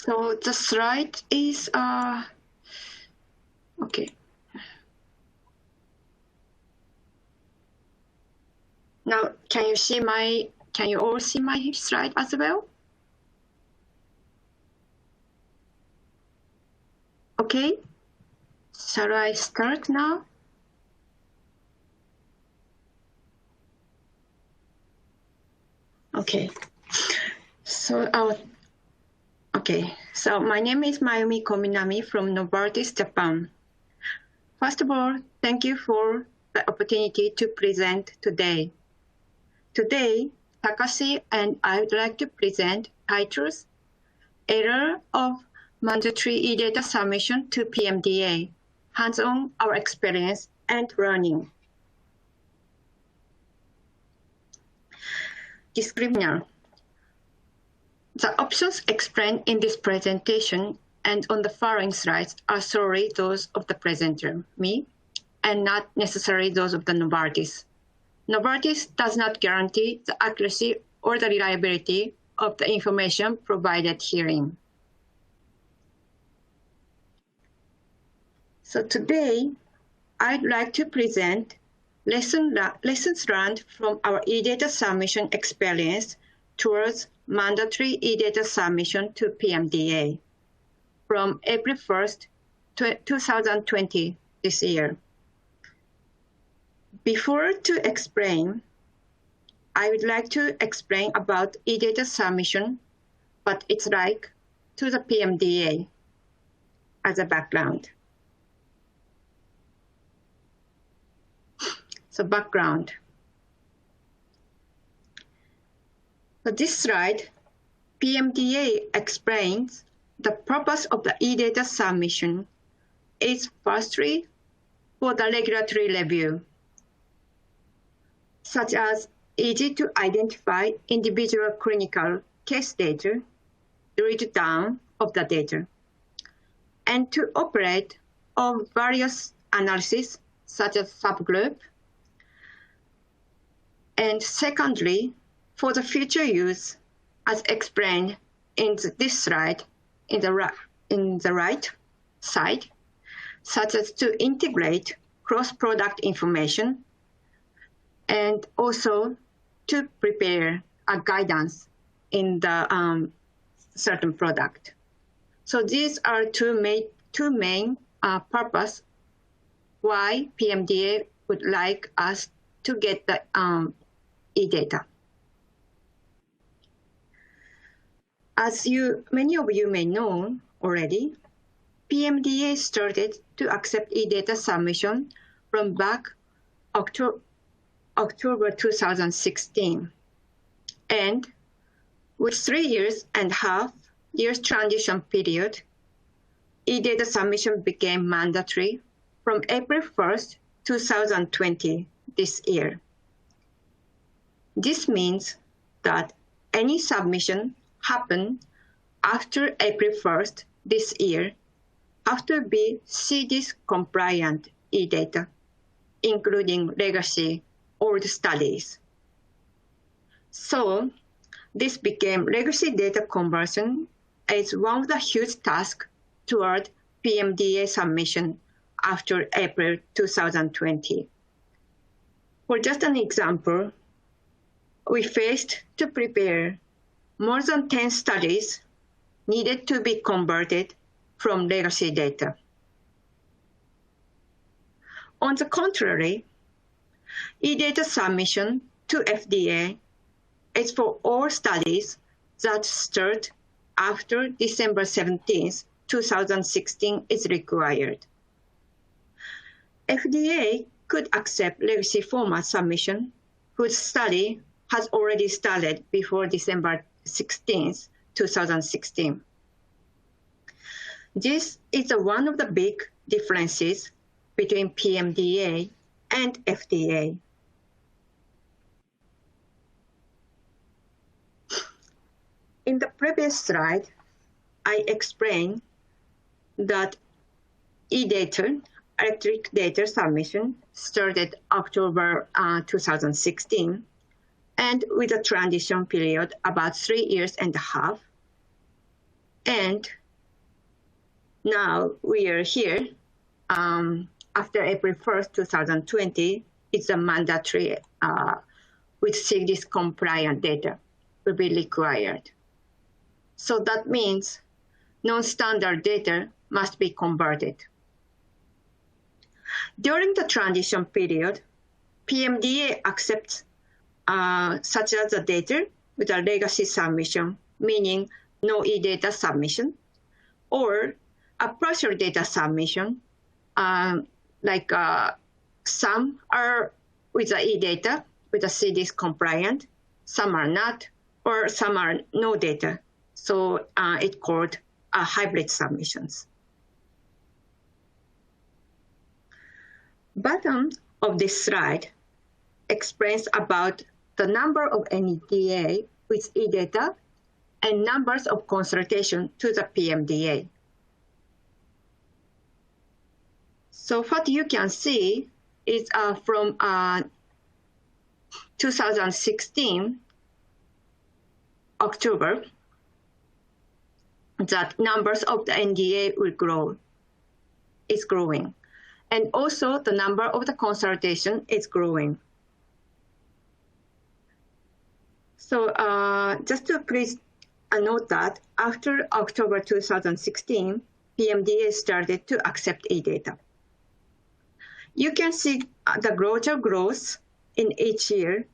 So the slide is, okay. Now, can you all see my slide as well? Okay, shall I start now? Okay, so my name is Mayumi Kominami from Novartis, Japan. First of all, thank you for the opportunity to present today. Today, Takashi and I would like to present titles, Error of Mandatory eData Submission to PMDA, Hands-on Our Experience and Learning. Disclaimer. The options explained in this presentation and on the following slides are solely those of the presenter, me, and not necessarily those of the Novartis. Novartis does not guarantee the accuracy or the reliability of the information provided herein. So today, I'd like to present lessons learned from our eData submission experience towards mandatory eData submission to PMDA from April 1st, 2020, this year. Before to explain, I would like to explain about eData submission, what it's like to the PMDA as a background. So background. So this slide, PMDA explains the purpose of the eData submission is firstly for the regulatory review, such as easy to identify individual clinical case data, read down of the data, and to operate on various analyses such as subgroup. And secondly, for the future use, as explained in this slide, in the right side, such as to integrate cross-product information and also to prepare a guidance in the certain product. So these are two main purpose why PMDA would like us to get the eData. As many of you may know already, PMDA started to accept eData submission from back October 2016. And with 3.5 years transition period, eData submission became mandatory from April 1st, 2020, this year. This means that any submission happen after April 1st this year have to be CDISC compliant eData, including legacy old studies. So this became legacy data conversion as one of the huge tasks toward PMDA submission after April 2020. For just an example, we faced to prepare more than 10 studies needed to be converted from legacy data. On the contrary, eData submission to FDA is for all studies that start after December 17th, 2016 is required. FDA could accept legacy format submission whose study has already started before December 16th, 2016. This is one of the big differences between PMDA and FDA. In the previous slide, I explained that eData, electronic data submission, started October 2016, and with a transition period about 3.5 years, And now we are here. After April 1st, 2020, it's a mandatory with CDS compliant data will be required. So that means non-standard data must be converted. During the transition period, PMDA accepts such as the data with a legacy submission, meaning no eData submission, or a partial data submission, like some are with the eData, with the CDS compliant, some are not, or some are no data. So it's called hybrid submissions. Bottom of this slide explains about the number of NDA with eData and numbers of consultation to the PMDA. So what you can see is from 2016, October, that numbers of the NDA will grow, is growing. And also the number of the consultation is growing. So just to please note that after October 2016, PMDA started to accept eData. You can see the gradual growth in each year,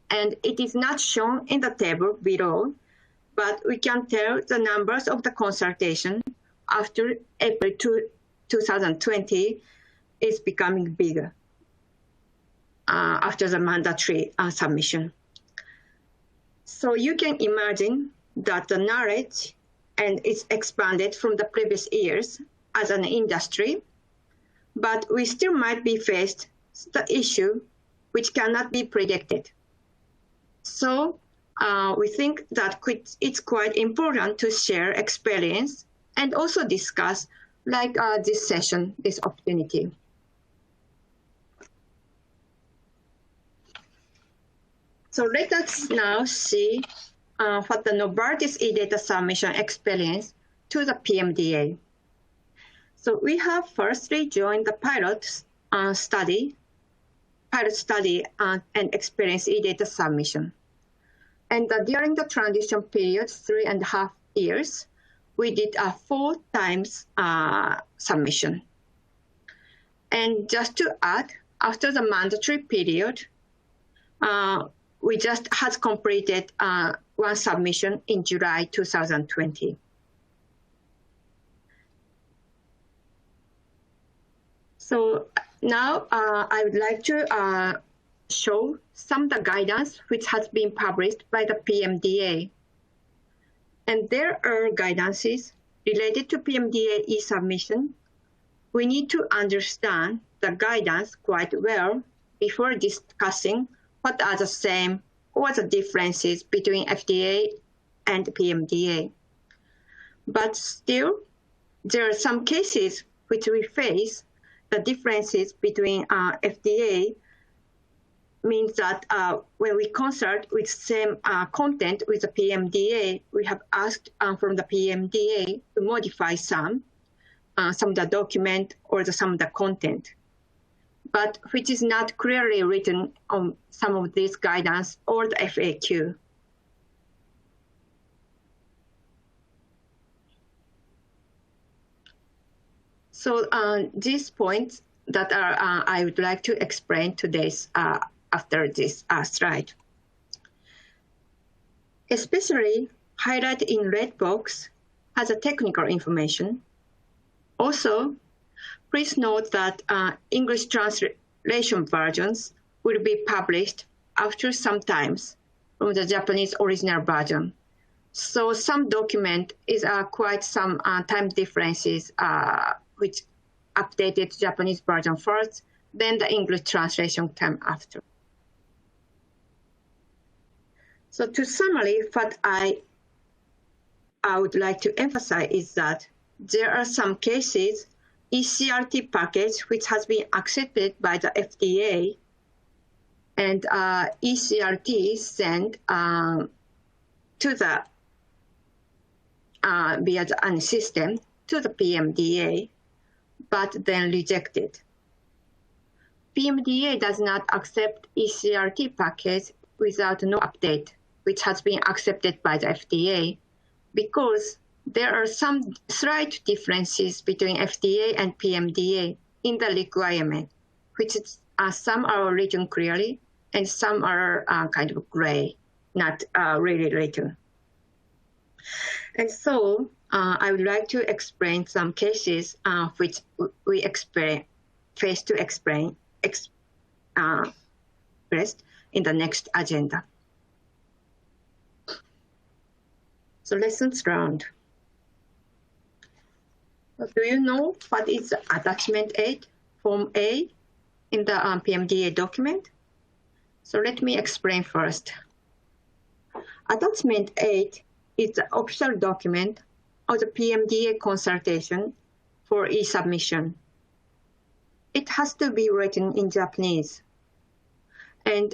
and it is not shown in the table below, but we can tell the numbers of the consultation after April 2020 is becoming bigger after the mandatory submission. So you can imagine that the knowledge and it's expanded from the previous years as an industry, but we still might be faced the issue which cannot be predicted. So we think that it's quite important to share experience and also discuss like this session, this opportunity. So let us now see what the Novartis eData submission experience to the PMDA. So we have firstly joined the pilot study and experience eData submission. And during the transition period, 3.5 years, we did 4 times submission. And just to add, after the mandatory period, we just has completed 1 submission in July 2020. So now I would like to show some of the guidance which has been published by the PMDA. And there are guidances related to PMDA e-submission. We need to understand the guidance quite well before discussing what are the same or the differences between FDA and PMDA. But still, there are some cases which we face the differences between FDA means that when we consult with same content with the PMDA, we have asked from the PMDA to modify some of the document or some of the content, but which is not clearly written on some of these guidance or the FAQ. So these points that are I would like to explain today's after this slide. Especially highlighted in red box has a technical information. Also, please note that English translation versions will be published after some times from the Japanese original version. So some document is quite some time differences which updated Japanese version first, then the English translation came after. So to summary, what I would like to emphasize is that there are some cases eCRT package which has been accepted by the FDA and eCRT sent to the via the ANI system to the PMDA, but then rejected. PMDA does not accept eCRT package without no update, which has been accepted by the FDA, because there are some slight differences between FDA and PMDA in the requirement, which is, some are written clearly and some are kind of gray, not really written. And so I would like to explain some cases which we face to expressed in the next agenda. So lessons learned. Do you know what is Attachment 8, Form A in the PMDA document? So let me explain first. Attachment 8 is the official document of the PMDA consultation for e-submission. It has to be written in Japanese. And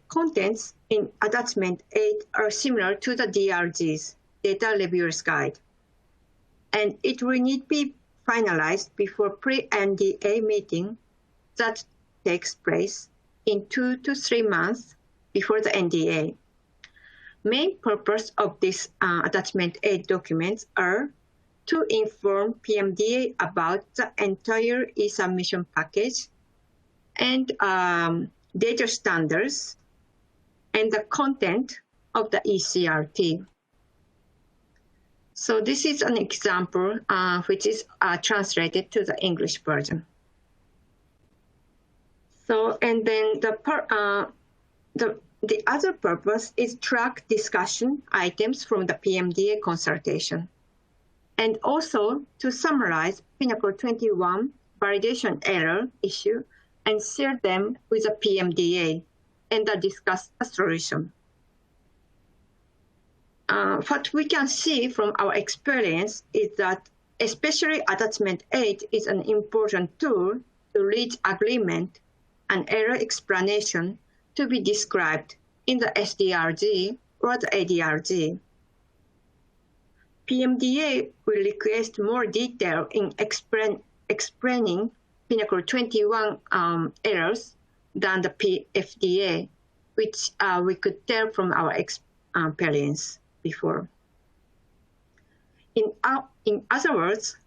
contents in Attachment 8 are similar to the DRG's, Data Reviewer's Guide. And it will need to be finalized before pre-NDA meeting that takes place in 2 to 3 months before the NDA. Main purpose of this Attachment 8 documents are to inform PMDA about the entire e-submission package and data standards and the content of the eCRT. So this is an example which is translated to the English version. So, and then the other purpose is track discussion items from the PMDA consultation, and also to summarize Pinnacle 21 validation error issue and share them with the PMDA and discuss a solution. What we can see from our experience is that especially Attachment 8 is an important tool to reach agreement and error explanation to be described in the SDRG or the ADRG. PMDA will request more detail in explaining Pinnacle 21 errors than the FDA, which we could tell from our experience before. In other words,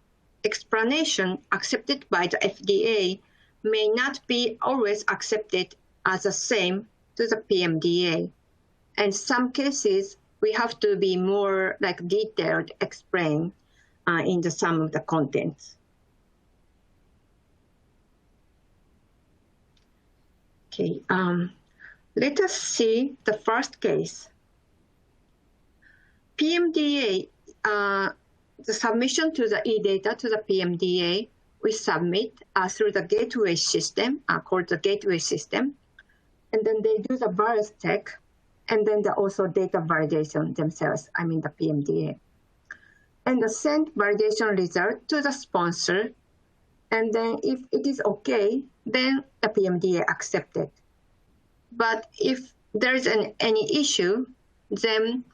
explanation accepted by the FDA may not be always accepted as the same to the PMDA. And some cases, we have to be more like detailed explain in the some of the contents. Okay, let us see the first case. PMDA, the submission to the eData to the PMDA, we submit through the gateway system, called the gateway system. And then they do the virus check, and then also data validation themselves, I mean the PMDA. And the send validation result to the sponsor. And then if it is okay, then the PMDA accepts it. But if there is any issue, then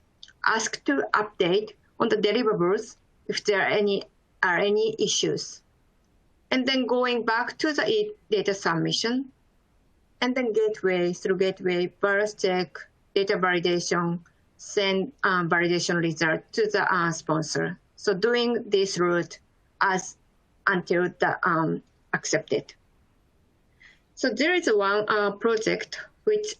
ask to update on the deliverables if there are any issues. And then going back to the data submission, and then through gateway, virus check, data validation, send validation result to the sponsor. So doing this route until the accepted. So there is one project which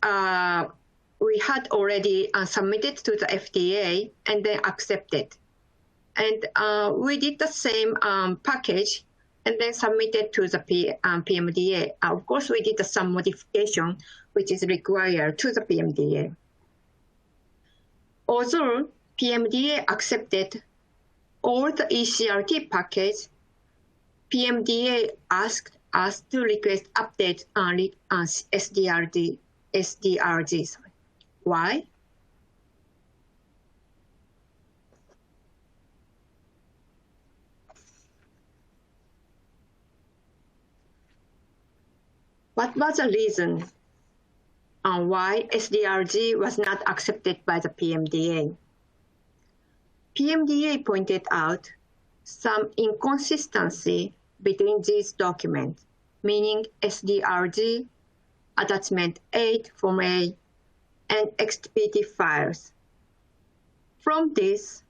we had already submitted to the FDA and then accepted. And we did the same package and then submitted to the PMDA. Of course, we did some modification which is required to the PMDA. Although PMDA accepted all the eCRT package, PMDA asked us to request update on SDRGs. Why? What was the reason on why SDRG was not accepted by the PMDA? PMDA pointed out some inconsistency between these documents, meaning SDRG, Attachment 8 Form A, and XPT files. From this,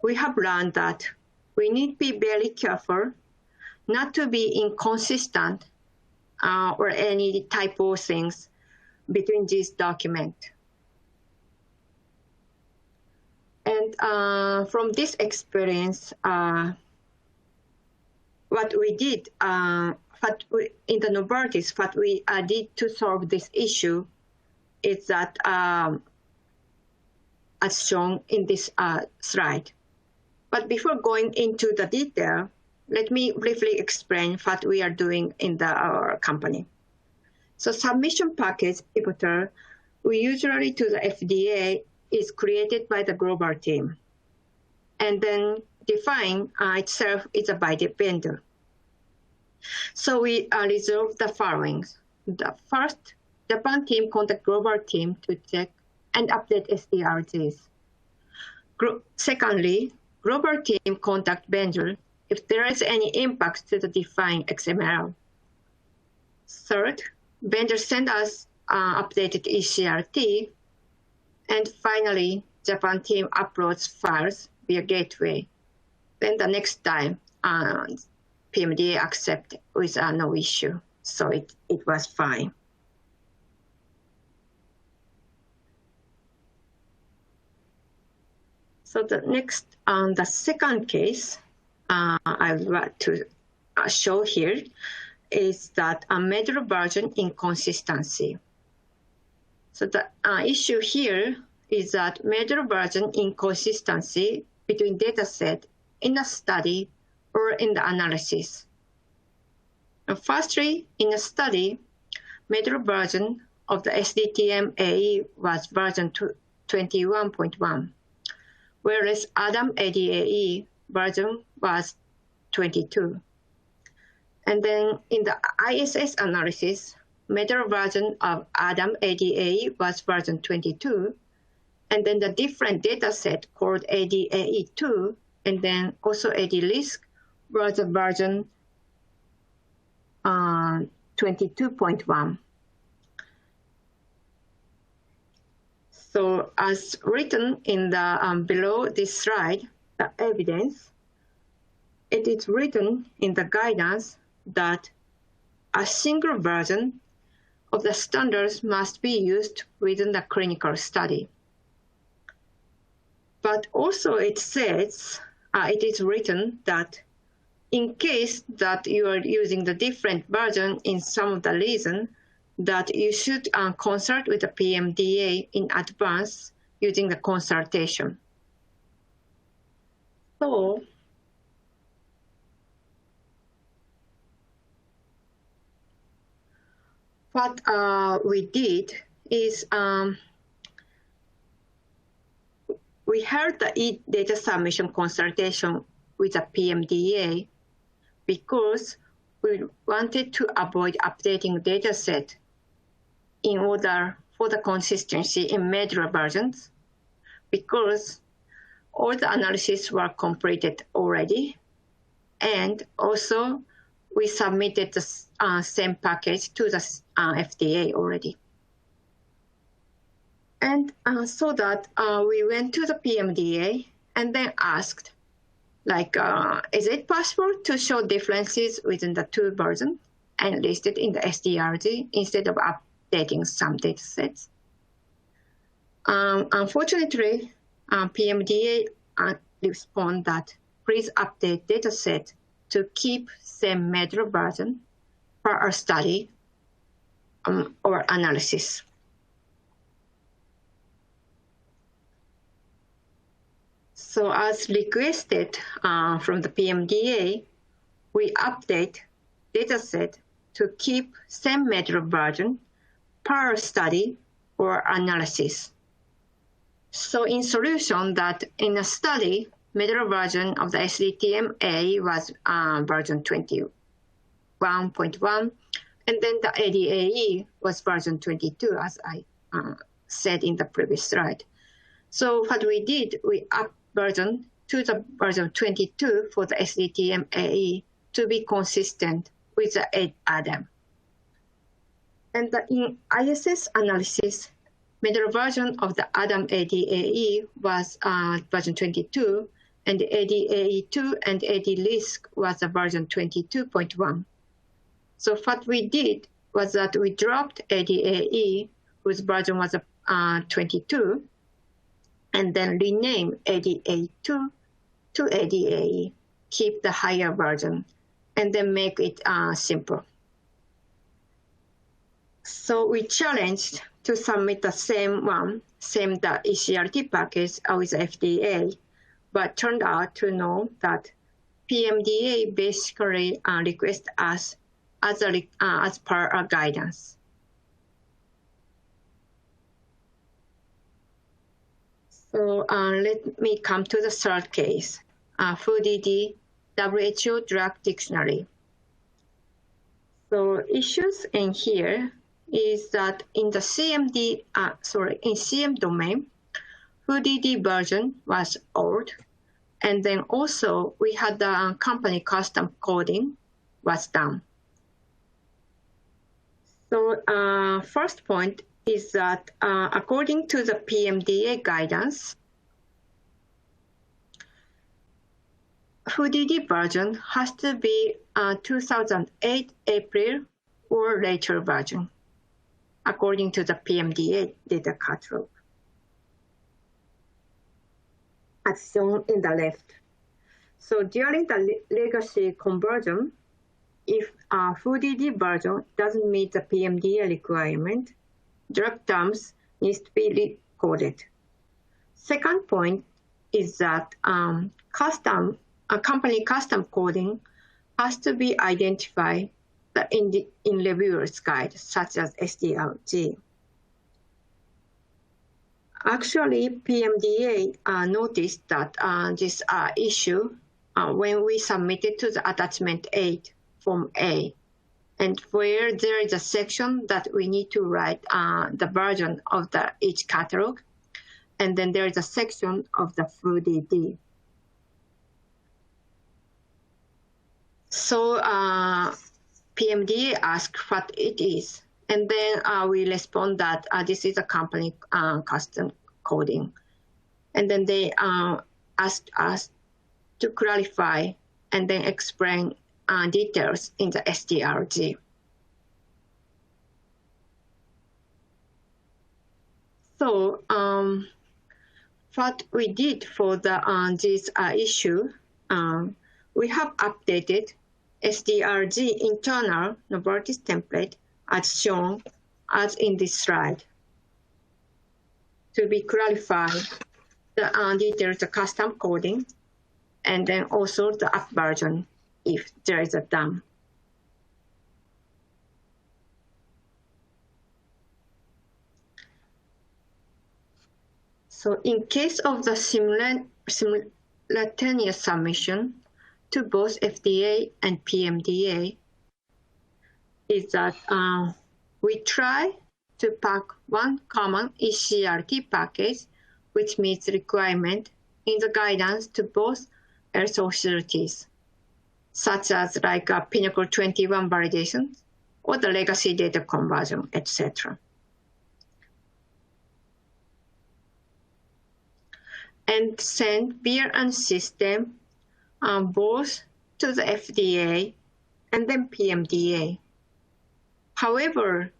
we have learned that we need to be very careful not to be inconsistent or any typo things between these documents. And from this experience, what we did in the Novartis, what we did to solve this issue is that, as shown in this slide. But before going into the detail, let me briefly explain what we are doing in our company. So submission package pivotal, we usually to the FDA is created by the global team, and then define itself is by the vendor. So we resolve the following. The first, Japan team contact global team to check and update SDRGs. Secondly, global team contact vendor if there is any impact to the defined XML. Third, vendor send us updated ECRT. And finally, Japan team uploads files via gateway. Then the next time, PMDA accept with no issue. So it was fine. So the next, the second case I would like to show here is that a major version inconsistency. So the issue here is that major version inconsistency between dataset in a study or in the analysis. And firstly, in a study, major version of the SDTM AE was version 21.1, whereas ADAM ADAE version was 22. And then in the ISS analysis, major version of ADAM ADAE was version 22, and then the different data set called ADAE2, and then also AD risk was a version 22.1. So as written in the below this slide, the evidence, it is written in the guidance that a single version of the standards must be used within the clinical study. But also it says, it is written that in case that you are using the different version in some of the reason, that you should consult with the PMDA in advance using the consultation. So, what we did is we held the eData submission consultation with the PMDA because we wanted to avoid updating data set in order for the consistency in major versions, because all the analyses were completed already, and also we submitted the same package to the FDA already. And so that we went to the PMDA and then asked, like, is it possible to show differences within the two versions and list it in the SDRG instead of updating some data sets? Unfortunately, PMDA responded that please update data set to keep same major version for our study or analysis. So as requested from the PMDA, we update dataset to keep same major version per study or analysis. So in solution that in a study, major version of the SDTM-A was version 21.1, and then the ADAE was version 22, as I said in the previous slide. So what we did, we version to the version 22 for the SDTM AE to be consistent with the ADAM. And in ISS analysis, middle version of the ADAM ADAE was version 22, and the ADAE2 and AD risk was the version 22.1. So what we did was that we dropped ADAE, whose version was 22, and then rename ADAE2 to ADAE, keep the higher version, and then make it simple. So we challenged to submit the same the ECRT package with FDA, but turned out to know that PMDA basically requests us as per our guidance. So let me come to the third case, FOODD WHO Drug Dictionary. So issues in here is that in the CM domain, FOODD version was old, and then also we had the company custom coding was done. So first point is that according to the PMDA guidance, FOODD version has to be 2008 April or later version, according to the PMDA data catalog, as shown in the left. So during the legacy conversion, if FOODD version doesn't meet the PMDA requirement, drug terms needs to be recorded. Second point is that company custom coding has to be identified in reviewer's guide, such as SDLG. Actually, PMDA noticed that this issue when we submitted to the attachment 8 Form A, and where there is a section that we need to write the version of each catalog, and then there is a section of the FOODD. So PMDA asked what it is, and then we respond that this is a company custom coding. And then they asked us to clarify and then explain details in the SDRG. So what we did for this issue, we have updated SDRG internal Novartis template as shown as in this slide to be clarified the details, the custom coding, and then also the app version if there is a DAM. So in case of the simultaneous submission to both FDA and PMDA, is that we try to pack one common ECRT package which meets requirement in the guidance to both health authorities, such as like a Pinnacle 21 validation or the legacy data conversion, etc. And send VRN system both to the FDA and then PMDA. However,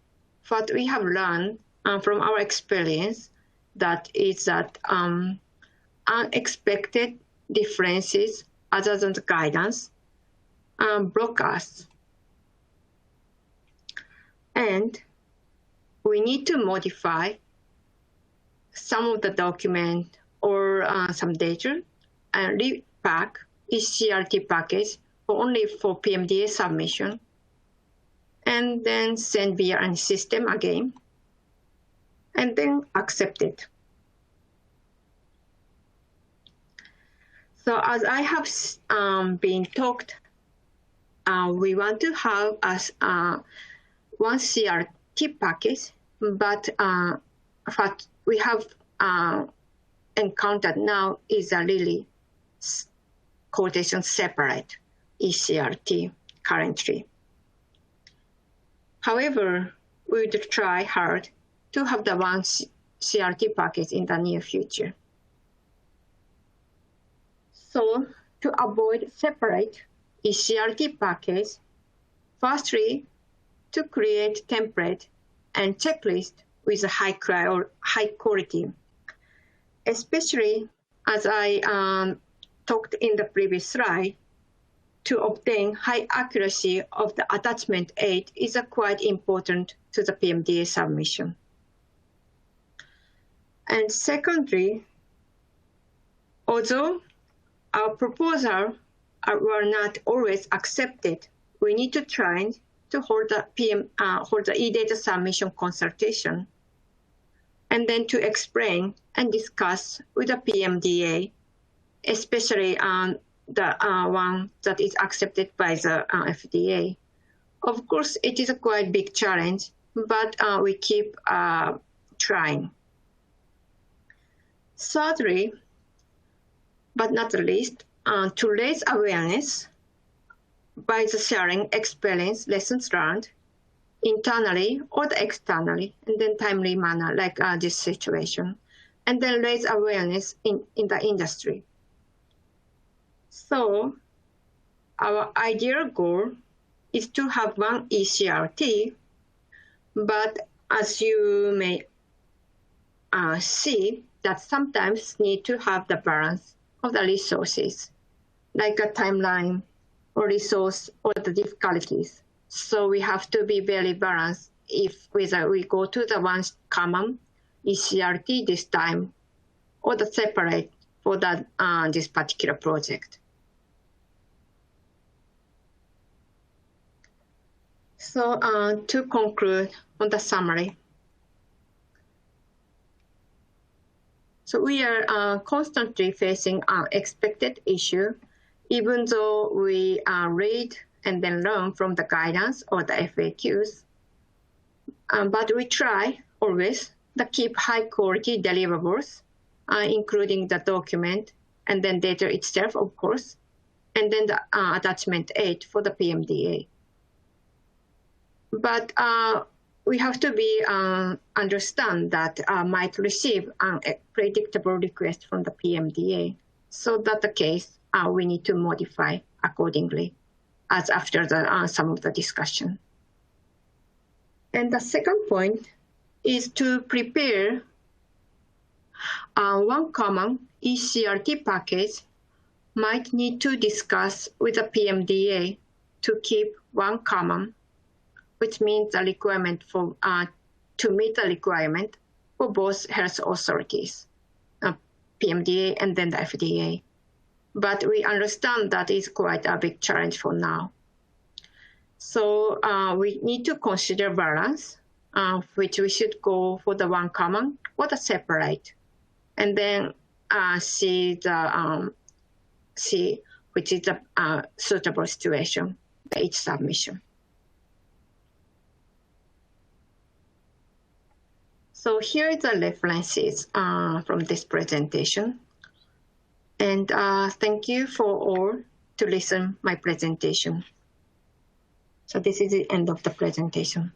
what we have learned from our experience that is that unexpected differences other than the guidance block us. And we need to modify some of the document or some data and repack ECRT package only for PMDA submission, and then send VRN system again, and then accept it. So as I have been talked, we want to have as one CRT package, but we have encountered now is a really quotation separate eCRT currently. However, we would try hard to have the one CRT package in the near future. So to avoid separate eCRT package, firstly, to create template and checklist with a high quality, especially as I talked in the previous slide, to obtain high accuracy of the attachment 8 is quite important to the PMDA submission. And secondly, although our proposals were not always accepted, we need to try to hold the eData submission consultation, and then to explain and discuss with the PMDA, especially the one that is accepted by the FDA. Of course, it is a quite big challenge, but we keep trying. Thirdly, but not least, to raise awareness by the sharing experience, lessons learned, internally or externally, and then timely manner, like this situation, and then raise awareness in the industry. So our ideal goal is to have one eCRT, but as you may see, that sometimes need to have the balance of the resources, like a timeline or resource or the difficulties. So we have to be very balanced if whether we go to the one common eCRT this time or the separate for that this particular project. So to conclude on the summary. So we are constantly facing unexpected issue, even though we read and then learn from the guidance or the FAQs. But we try always to keep high quality deliverables, including the document and then data itself, of course, and then the attachment 8 for the PMDA. But we have to be understand that might receive a predictable request from the PMDA. So that the case, we need to modify accordingly as after the some of the discussion. And the second point is to prepare one common eCRT package might need to discuss with the PMDA to keep one common, which means the requirement for to meet the requirement for both health authorities, PMDA and then the FDA. But we understand that is quite a big challenge for now. So we need to consider balance, which we should go for the one common or the separate, and then see which is the suitable situation for each submission. So here are the references from this presentation. And thank you for all to listen my presentation. So this is the end of the presentation.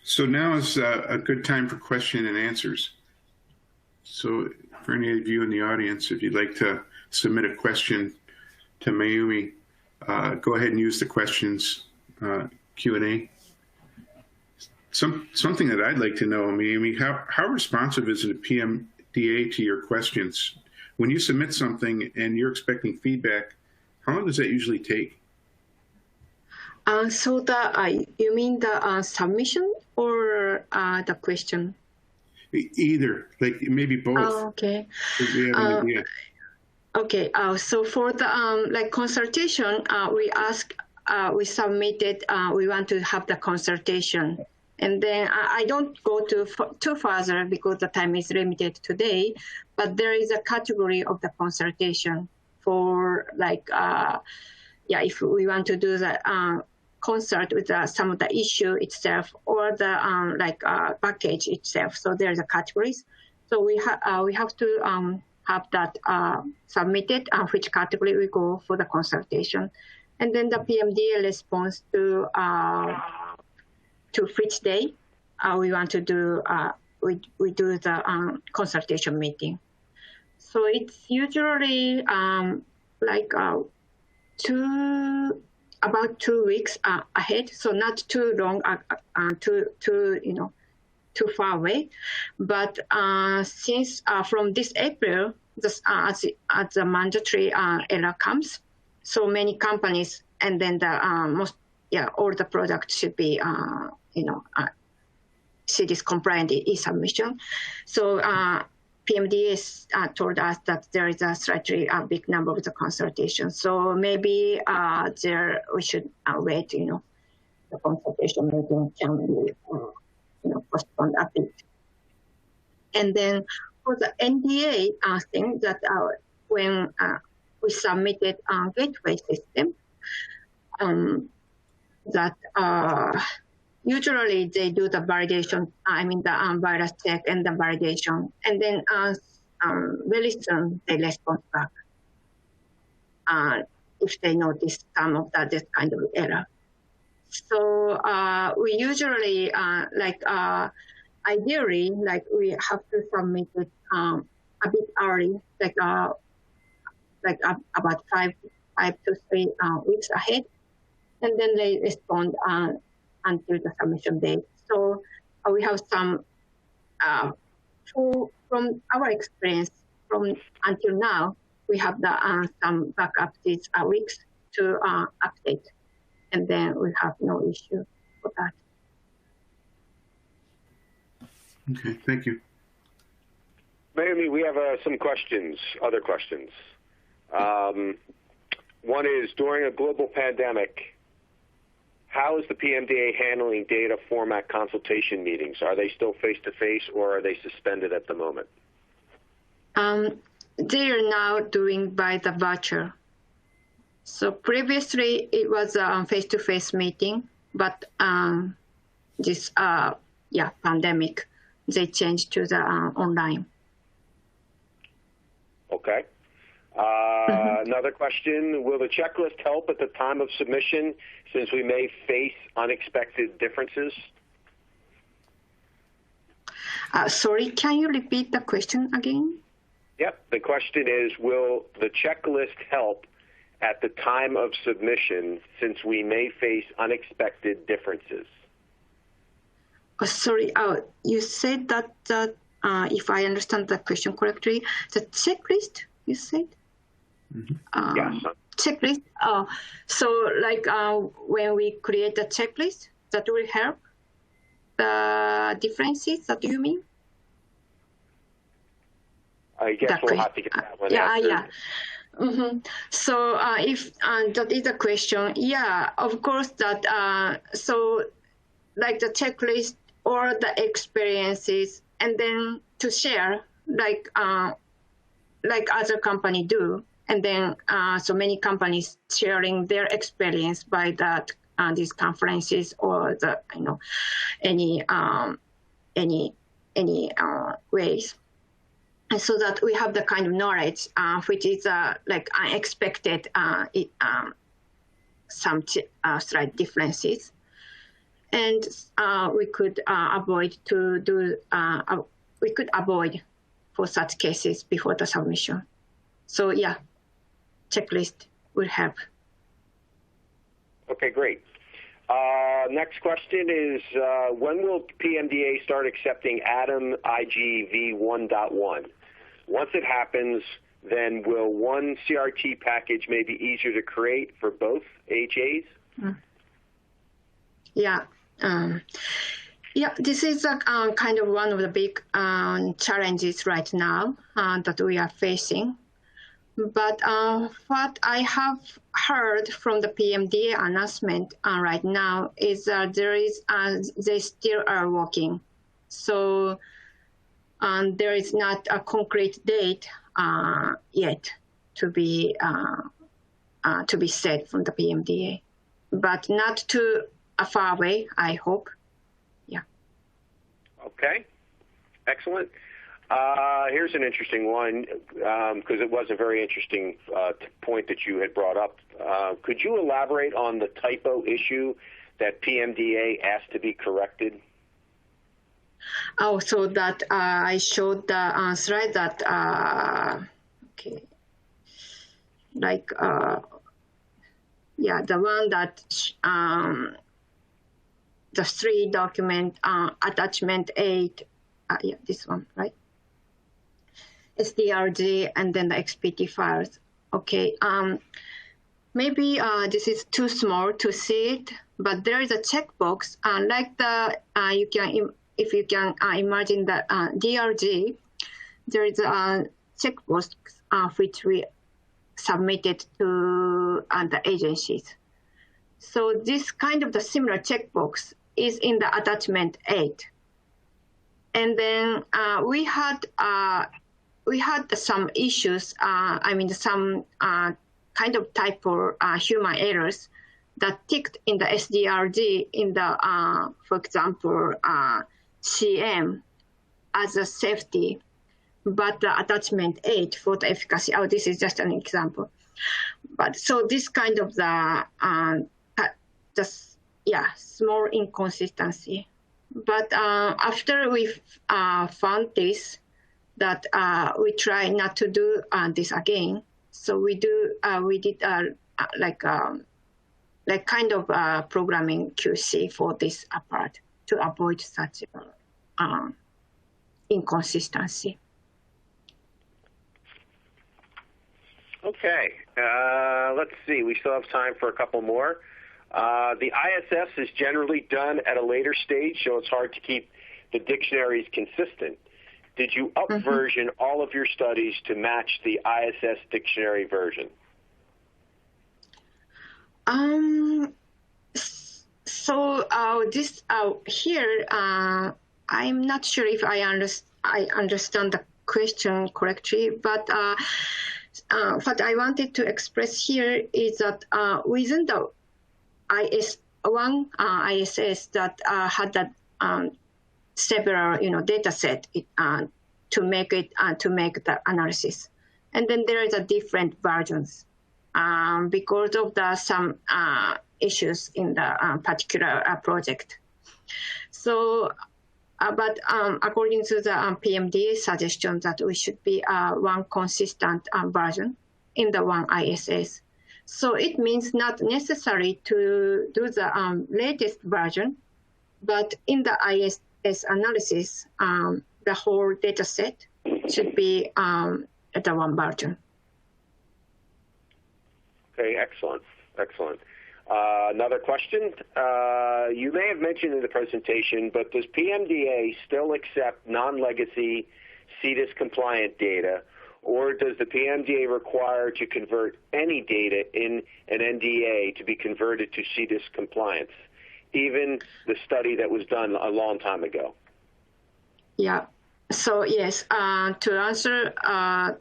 So now is a good time for question and answers. So for any of you in the audience, if you'd like to submit a question to Mayumi, go ahead and use the questions Q&A. Something that I'd like to know, Mayumi, how responsive is the PMDA to your questions? When you submit something and you're expecting feedback, how long does that usually take? So you mean the submission or the question? Either, like maybe both. Oh, okay. Okay. So for the like consultation, we ask we submitted, we want to have the consultation. And then I don't go too further because the time is limited today, but there is a category of the consultation for like, if we want to do the consult with some of the issue itself or the package itself. So there's a categories. So we have to have that submitted, which category we go for the consultation. And then the PMDA response to which day we want to do, we do the consultation meeting. So it's usually about 2 weeks ahead. So not too long, too far away. But since from this April, as the mandatory era comes, so many companies, and then the all the products should be CDS compliant e-submission. So PMDA told us that there is a slightly big number of the consultations. So maybe we should wait. The consultation meeting can be postponed a bit. And then for the NDA thing that when we submitted gateway system, that usually they do the validation, the virus check and the validation, and then very soon they respond back if they notice some of this kind of error. So we usually, ideally, we have to submit it a bit early, about 5 to 3 weeks ahead, and then they respond until the submission date. So we have some, from our experience, until now, we have some backup these weeks to update, and then we have no issue for that. Okay, thank you. Mayumi, we have some questions, other questions. One is, during a global pandemic, how is the PMDA handling data format consultation meetings? Are they still face-to-face, or are they suspended at the moment? They are now doing by the virtual. So previously it was a face-to-face meeting, but this pandemic, they changed to the online. Okay. Another question, will the checklist help at the time of submission since we may face unexpected differences? Sorry, can you repeat the question again? Yep, the question is, will the checklist help at the time of submission since we may face unexpected differences? Sorry, you said that if I understand the question correctly, the checklist, you said? Mm-hmm. Yes. Checklist. So when we create a checklist, that will help the differences. That you mean? I guess we'll have to get that one answered. Yeah. Mm-hmm. So if that is the question, of course that. So like the checklist or the experiences, and then to share like other company do. And then so many companies sharing their experience by that these conferences or the any ways, and so that we have the kind of knowledge which is like unexpected some slight differences, and we could avoid for such cases before the submission. So checklist will help. Okay, great. Next question is, when will PMDA start accepting ATOM IGV 1.1? Once it happens, then will one CRT package may be easier to create for both HAs? This is kind of one of the big challenges right now that we are facing. But what I have heard from the PMDA announcement right now is that they still are working. So there is not a concrete date yet to be said from the PMDA, but not too far away, I hope. Yeah. Okay, excellent. Here's an interesting one, because it was a very interesting point that you had brought up. Could you elaborate on the typo issue that PMDA asked to be corrected? Oh, so that I showed the slide that, okay, like, yeah, the one that, the 3 document attachment 8, yeah, this one, right? SDRG and then the XPT files. Okay, maybe this is too small to see it, but there is a checkbox, like the you can, if you can imagine the DRG, there is a checkbox which we submitted to the agencies. So this kind of the similar checkbox is in the attachment 8, and then we had some issues. I mean, some kind of typo human errors that ticked in the SDRG in the, for example, CM as a safety, but the attachment 8 for the efficacy. Oh, this is just an example. But so this kind of the small inconsistency. But after we found this, that we try not to do this again. So we did like kind of programming QC for this part to avoid such inconsistency. Okay, let's see. We still have time for a couple more. The ISS is generally done at a later stage, so it's hard to keep the dictionaries consistent. Did you up-version all of your studies to match the ISS dictionary version? So this here, I'm not sure if I understand the question correctly, but what I wanted to express here is that within the ISS that had that several data set to make the analysis, and then there is a different versions because of some issues in the particular project. So, but according to the PMDA suggestion that we should be one consistent version in the one ISS. So it means not necessary to do the latest version, but in the ISS analysis, the whole data set should be the one version. Okay, excellent, excellent. Another question. You may have mentioned in the presentation, but does PMDA still accept non-legacy CDIS compliant data, or does the PMDA require to convert any data in an NDA to be converted to CDIS compliance, even the study that was done a long time ago? Yeah. So yes, to answer,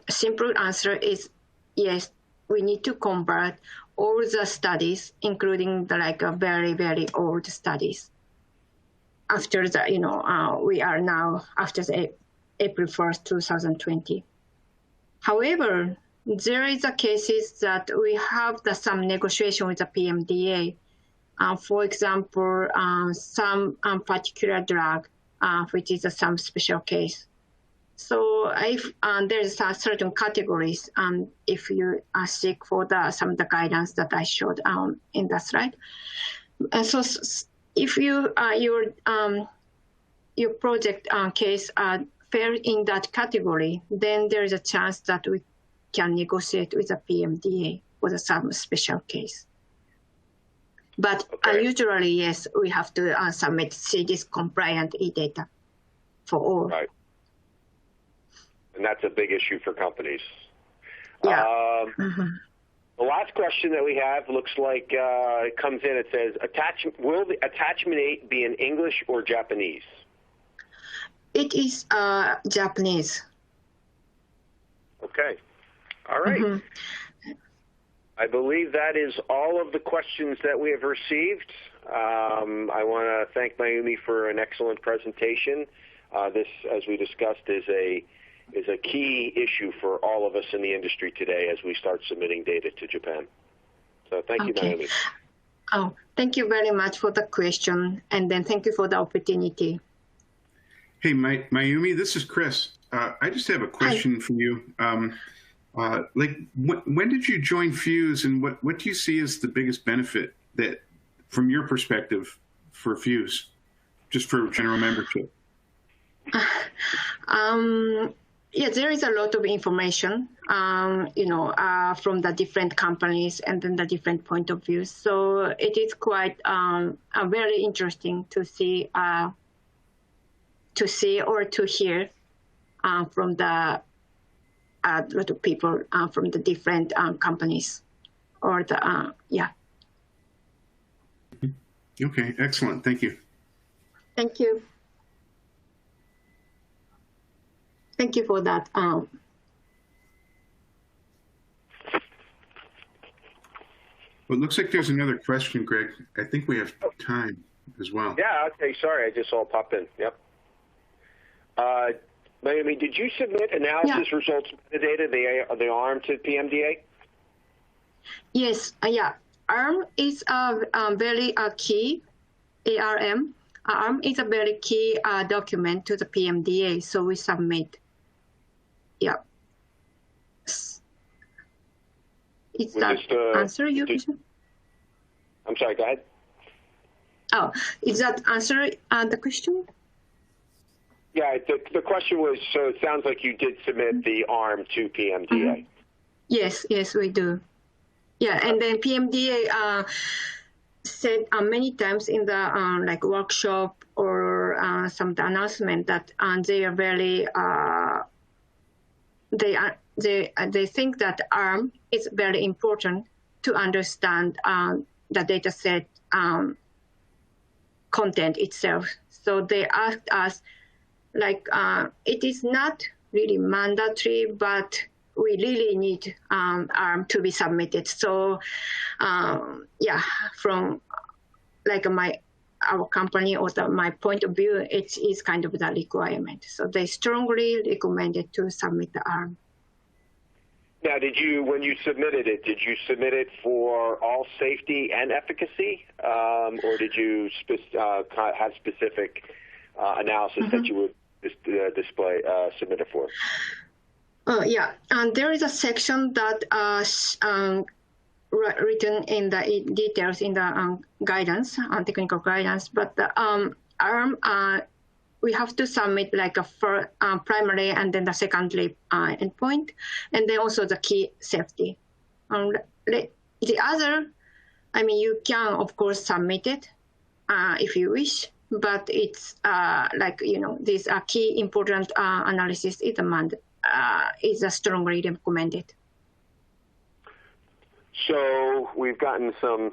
simple answer is yes. We need to convert all the studies, including the very, very old studies. After the, we are now after the April 1st, 2020. However, there is a cases that we have some negotiation with the PMDA. For example, some particular drug, which is some special case. So if there's certain categories, if you seek for some of the guidance that I showed in the slide. And so if your project case fell in that category, then there is a chance that we can negotiate with the PMDA for some special case. But usually, yes, we have to submit CDIS compliant eData for all. Right. And that's a big issue for companies. Yeah. The last question that we have looks like it comes in. It says, will the attachment 8 be in English or Japanese? It is Japanese. Okay. All right. I believe that is all of the questions that we have received. I want to thank Mayumi for an excellent presentation. This, as we discussed, is a key issue for all of us in the industry today as we start submitting data to Japan. So thank you, Mayumi. Oh, thank you very much for the question, and then thank you for the opportunity. Hey, Mayumi, this is Chris. I just have a question for you. When did you join Fuse, and what do you see as the biggest benefit that, from your perspective, for Fuse, just for general membership? Yeah, there is a lot of information, from the different companies and then the different point of views. So it is quite very interesting to see or to hear from the lot of people from the different companies, or the yeah. Okay, excellent. Thank you. Thank you. Thank you for that. Well, it looks like there's another question, Greg. I think we have time as well. Yeah, okay, sorry, I just saw it pop in. Yep. Mayumi, did you submit analysis results metadata, the ARM, to PMDA? Yes, yeah. ARM is a very key, ARM. ARM is a very key document to the PMDA, so we submit. Yeah. Is that answer your question? I'm sorry, go ahead. Oh, is that answer the question? Yeah, the question was, so it sounds like you did submit the ARM to PMDA. Yes, we do. Yeah, and then PMDA said many times in the workshop or some announcement that they are very they think that ARM is very important to understand the data set content itself. So they asked us, it is not really mandatory, but we really need ARM to be submitted. So from our company or my point of view, it is kind of the requirement. So they strongly recommended to submit the ARM. Now, when you submitted it, did you submit it for all safety and efficacy, or did you have specific analysis that you would submit it for? Yeah, and there is a section that written in the details in the guidance, technical guidance, but the ARM, we have to submit a primary and then the secondary endpoint, and then also the key safety. The other, you can of course submit it if you wish, but it's these are key important analysis is strongly recommended. So we've gotten some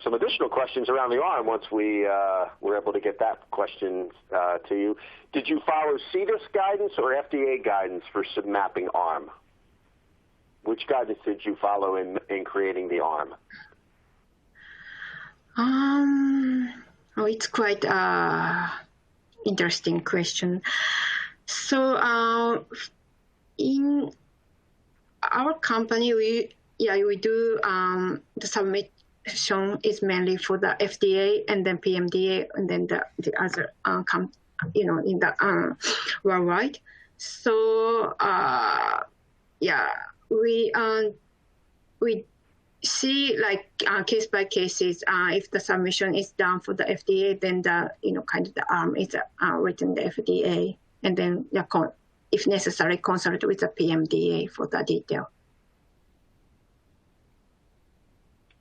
additional questions around the ARM once we were able to get that question to you. Did you follow CDIS guidance or FDA guidance for submapping ARM? Which guidance did you follow in creating the ARM? It's quite interesting question. So in our company, we do the submission is mainly for the FDA and then PMDA and then the other in the worldwide. So we see case by cases. If the submission is done for the FDA, then the the ARM is written the FDA, and then if necessary consult with the PMDA for the detail.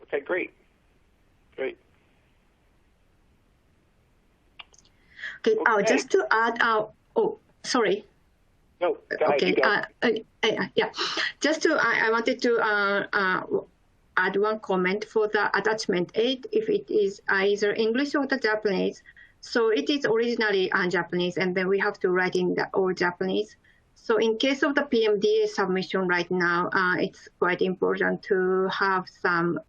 Okay, great. Okay, just to add, sorry. No, go ahead, you go. Yeah, just to, I wanted to add one comment for the attachment 8, if it is either English or the Japanese. So it is originally Japanese, and then we have to write in the all Japanese. So in case of the PMDA submission right now, it's quite important to have some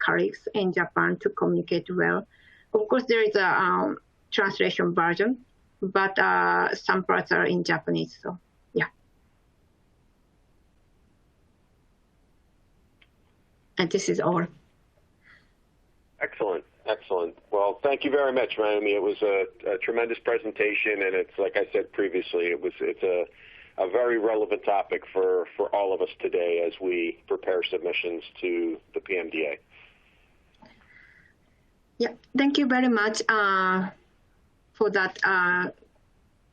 colleagues in Japan to communicate well. Of course, there is a translation version, but some parts are in Japanese, so yeah. And this is all. Excellent, excellent. Well, thank you very much, Mayumi. It was a tremendous presentation, and it's, like I said previously, it's a very relevant topic for all of us today as we prepare submissions to the PMDA. Yeah, thank you very much for that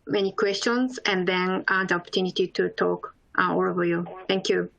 many questions, and then the opportunity to talk all of you. Thank you.